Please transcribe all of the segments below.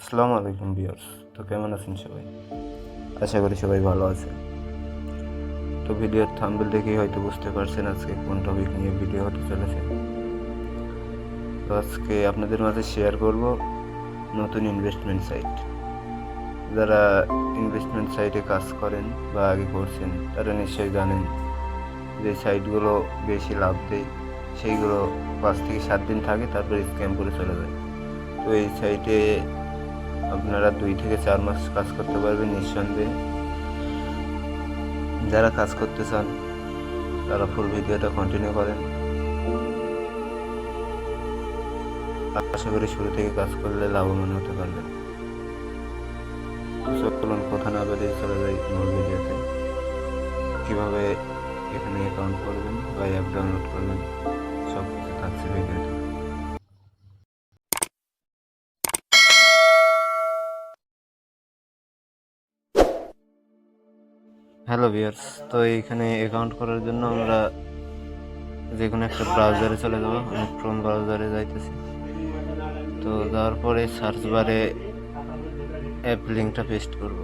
আসসালামু আলাইকুম ভিউয়ার্স। তো কেমন আছেন সবাই? আশা করি সবাই ভালো আছেন। তো ভিডিওর থাম্বনেল দেখেই হয়তো বুঝতে পারছেন আজকে কোন টপিক নিয়ে ভিডিও হতে চলেছে। তো আজকে আপনাদের মাঝে শেয়ার করব নতুন ইনভেস্টমেন্ট সাইট। যারা ইনভেস্টমেন্ট সাইটে কাজ করেন বা আগে করছেন তারা নিশ্চয়ই জানেন যে সাইটগুলো বেশি লাভ দেয়, সেইগুলো 5 থেকে 7 দিন থাকে, তারপরে স্ক্যাম করে চলে যায়। তো এই সাইটে আপনারা 2 থেকে 4 মাস কাজ করতে পারবেন নিঃসন্দেহে। যারা কাজ করতে চান তারা ফুল ভিডিওটা কন্টিনিউ করেন। আশা করি শুরু থেকে কাজ করলে লাভবান হতে পারবেন। চলুন কথা না বাড়িয়ে চলে যাই মূল ভিডিওতে। কীভাবে এখানে অ্যাকাউন্ট করবেন বা অ্যাপ ডাউনলোড করবেন সব কিছু থাকছে ভিডিওতে। হ্যালো ভিউয়ার্স, তো এইখানে অ্যাকাউন্ট করার জন্য আমরা যে কোনো একটা ব্রাউজারে চলে যাবো। আমি ক্রোম ব্রাউজারে যাইতেছি। তো যাওয়ার পরে সার্চ বারে অ্যাপ লিঙ্কটা পেস্ট করব।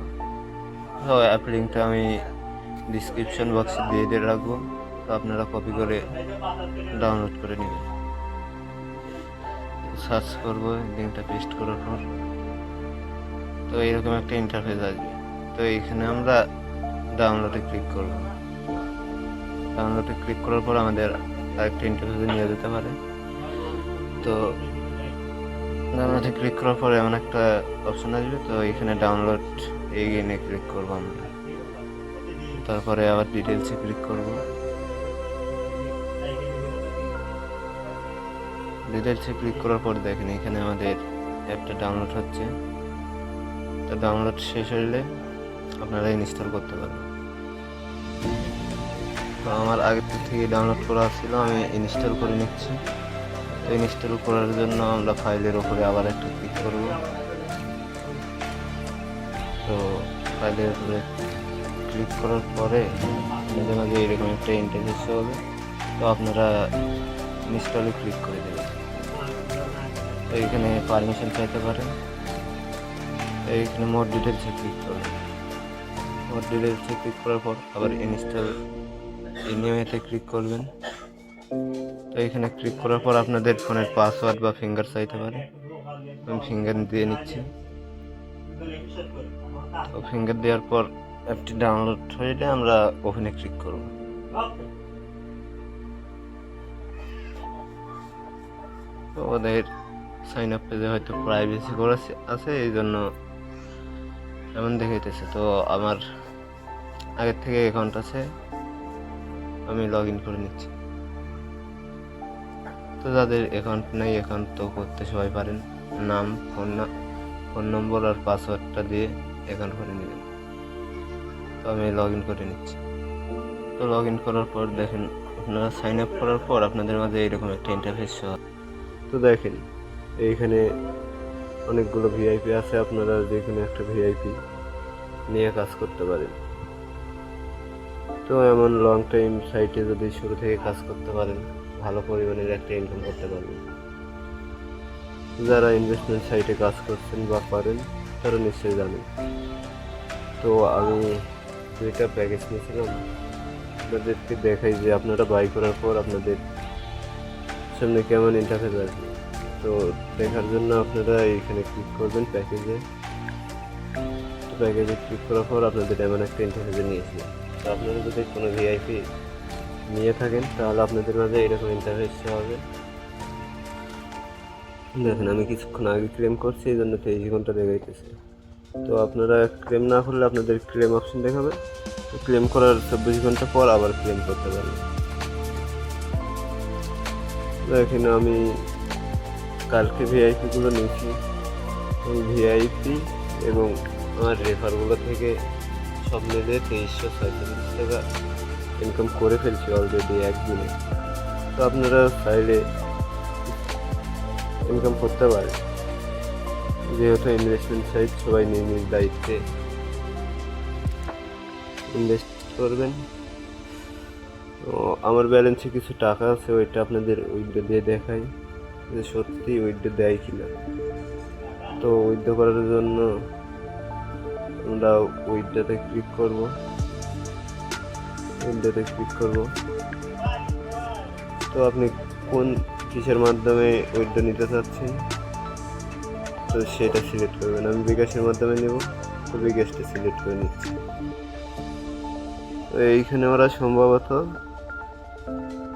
তো অ্যাপ লিঙ্কটা আমি ডিসক্রিপশন বক্সে দিয়ে রাখবো। তো আপনারা কপি করে ডাউনলোড করে নেবেন। সার্চ করবো, লিঙ্কটা পেস্ট করার পর তো এরকম একটা ইন্টারফেস আসবে। তো এইখানে আমরা ডাউনলোডে ক্লিক করব। ডাউনলোডে ক্লিক করার পর আমাদের আরেকটা ইন্টারফেসে নিয়ে যেতে পারে। তো ডাউনলোডে ক্লিক করার পর এমন একটা অপশন আসবে। তো এখানে ডাউনলোড এগেইনে ক্লিক করব আমরা। তারপরে আবার ডিটেলসে ক্লিক করব। ডিটেলসে ক্লিক করার পর দেখেন এখানে আমাদের অ্যাপটা ডাউনলোড হচ্ছে। তো ডাউনলোড শেষ হলে আপনারা ইনস্টল করতে পারবেন। তো আমার আগে থেকে ডাউনলোড করা ছিল, আমি ইনস্টল করে নিচ্ছি। তো ইনস্টল করার জন্য আমরা ফাইলের উপরে আবার একটা ক্লিক করব। তো ফাইলের উপরে ক্লিক করার পরে মাঝে মাঝে এরকম একটা ইন্টারফেস হবে। তো আপনারা ইনস্টলে ক্লিক করে দেবেন। তো এখানে পারমিশন চাইতে পারেন। এইখানে মোর ডিটেলসে ক্লিক করবেন। মোর ডিটেলসে ক্লিক করার পর আবার ইনস্টল এনিওয়েতে ক্লিক করবেন। তো এখানে ক্লিক করার পর আপনাদের ফোনের পাসওয়ার্ড বা ফিঙ্গার চাইতে পারে। আমি ফিঙ্গার দিয়ে নিচ্ছি। তো ফিঙ্গার দেওয়ার পর অ্যাপটি ডাউনলোড হয়ে আমরা ওপেনে ক্লিক করব। তো ওদের সাইন আপ পেজে হয়তো প্রাইভেসি করা আছে, এই জন্য এমন দেখাইতেছে। তো আমার আগের থেকে অ্যাকাউন্ট আছে, আমি লগ ইন করে নিচ্ছি। তো যাদের অ্যাকাউন্ট নেই, অ্যাকাউন্ট তো করতে সবাই পারেন। নাম, ফোন নম্বর আর পাসওয়ার্ডটা দিয়ে অ্যাকাউন্ট করে নেবেন। তো আমি লগ ইন করে নিচ্ছি। তো লগ ইন করার পর দেখেন আপনারা সাইন আপ করার পর আপনাদের মাঝে এইরকম একটা ইন্টারফেস শো। তো দেখেন এইখানে অনেকগুলো ভিআইপি আছে, আপনারা যে কোনো একটা ভিআইপি নিয়ে কাজ করতে পারেন। তো এমন লং টাইম সাইটে যদি শুরু থেকে কাজ করতে পারেন, ভালো পরিমাণের একটা ইনকাম করতে পারবেন। যারা ইনভেস্টমেন্ট সাইটে কাজ করছেন বা করেন তারা নিশ্চয়ই জানেন। তো আমি 2টা প্যাকেজ নিয়েছিলাম, আপনাদেরকে দেখাই যে আপনারা বাই করার পর আপনাদের সামনে কেমন ইন্টারফেস আসবে। তো দেখার জন্য আপনারা এইখানে ক্লিক করবেন প্যাকেজে। তো প্যাকেজে ক্লিক করার পর আপনাদের এমন একটা ইন্টারফেসে নিয়েছি। তো আপনারা যদি কোনো ভিআইপি নিয়ে থাকেন তাহলে আপনাদের মাঝে এরকম ইন্টারফেস হবে। দেখেন আমি কিছুক্ষণ আগে ক্লেম করছি, এই জন্য 23 ঘন্টা দেখাইতেছে। তো আপনারা ক্লেম না করলে আপনাদের ক্লেম অপশন দেখাবে। তো ক্লেম করার 24 ঘন্টা পর আবার ক্লেম করতে পারবেন। দেখেন আমি কালকে ভিআইপিগুলো নিয়েছি, ভিআইপি এবং আমার রেফারগুলো থেকে সব মিলিয়ে 2346 টাকা ইনকাম করে ফেলছি অলরেডি একদিনে। তো আপনারা চাইলে ইনকাম করতে পারেন, যেহেতু ইনভেস্টমেন্ট সাইট সবাই নিজ নিজ দায়িত্বে ইনভেস্ট করবেন। তো আমার ব্যালেন্সে কিছু টাকা আছে, ওইটা আপনাদের উইথড্র দিয়ে দেখাই যে সত্যি উইথড্র দেয় কিনা। তো উইথড্র করার জন্য আমরা উইথড্রতে ক্লিক করব। তো আপনি কোন কিসের মাধ্যমে উইথড্র নিতে চাচ্ছেন তো সেটা সিলেক্ট করবেন। আমি বিকাশের মাধ্যমে নেব, তো বিকাশটা সিলেক্ট করে নিচ্ছি। তো এইখানে ওরা সম্ভবত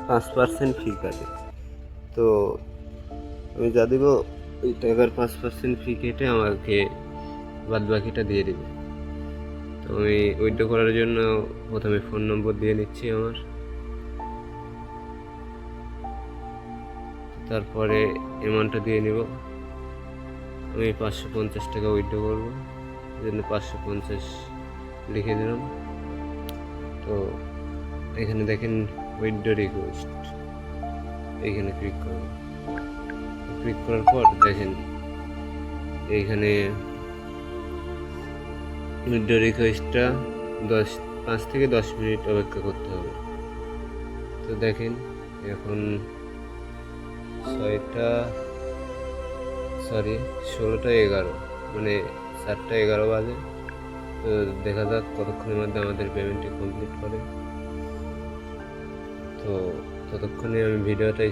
5% ফি কাটে, তো আমি যা দিব ওই টাকার 5% ফি কেটে আমাকে বাদ বাকিটা দিয়ে দেবে। তো আমি উইথড্র করার জন্য প্রথমে ফোন নম্বর দিয়ে নিচ্ছি আমার, তারপরে অ্যামাউন্টটা দিয়ে নিব। আমি 550 টাকা উইথড্র করবো, এই জন্য 550 লিখে দিলাম। তো এখানে দেখেন উইথড্র রিকোয়েস্ট, এইখানে ক্লিক করব। ক্লিক করার পর দেখেন এইখানে উইথড্র রিকোয়েস্টটা 5 থেকে 10 মিনিট অপেক্ষা করতে হবে। তো দেখেন এখন 16টা 11 মানে 7টা 11 বাজে। তো দেখা যাক কতক্ষণের মধ্যে আমাদের পেমেন্টটি কমপ্লিট করে। তো ততক্ষণে আমি ভিডিওটা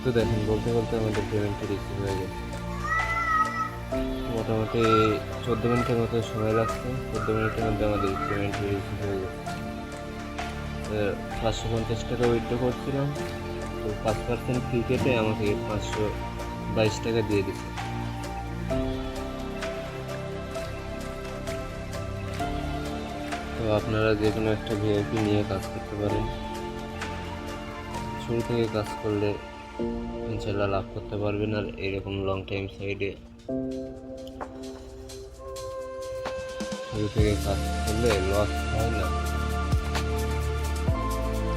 তো দেখেন বলতে আমাদের পেমেন্টটি রিসিভ হয়ে গেছে। মোটামুটি 14 মিনিটের মতো সময় লাগছে। 14 মিনিটের মধ্যে আমাদের পেমেন্টটি রিসিভ হয়ে গেছে। 550 টাকা উইথড্র করছিলাম, তো 5% ফি কেটে আমাকে 522 টাকা দিয়ে দিচ্ছে। তো আপনারা যে কোনো একটা ভিআইপি নিয়ে কাজ করতে পারেন। শুরু থেকে কাজ করলে ইনশাল্লাহ লাভ করতে পারবেন। আর এরকম লং টাইম সাইডে শুরু থেকে কাজ করলে লস হয় না।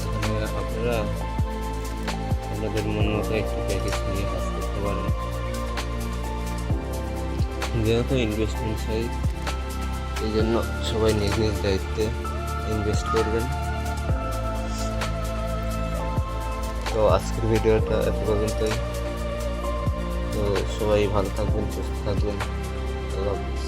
এখানে আপনারা আপনাদের মন মতো একটু প্যাকেজ নিয়ে কাজ করতে পারেন। যেহেতু ইনভেস্টমেন্ট সাইট, এই জন্য সবাই নিজ নিজ দায়িত্বে ইনভেস্ট করবেন। তো আজকের ভিডিওটা এত পর্যন্তই। তো সবাই ভালো থাকবেন, সুস্থ থাকবেন। আল্লাহ হাফেজ।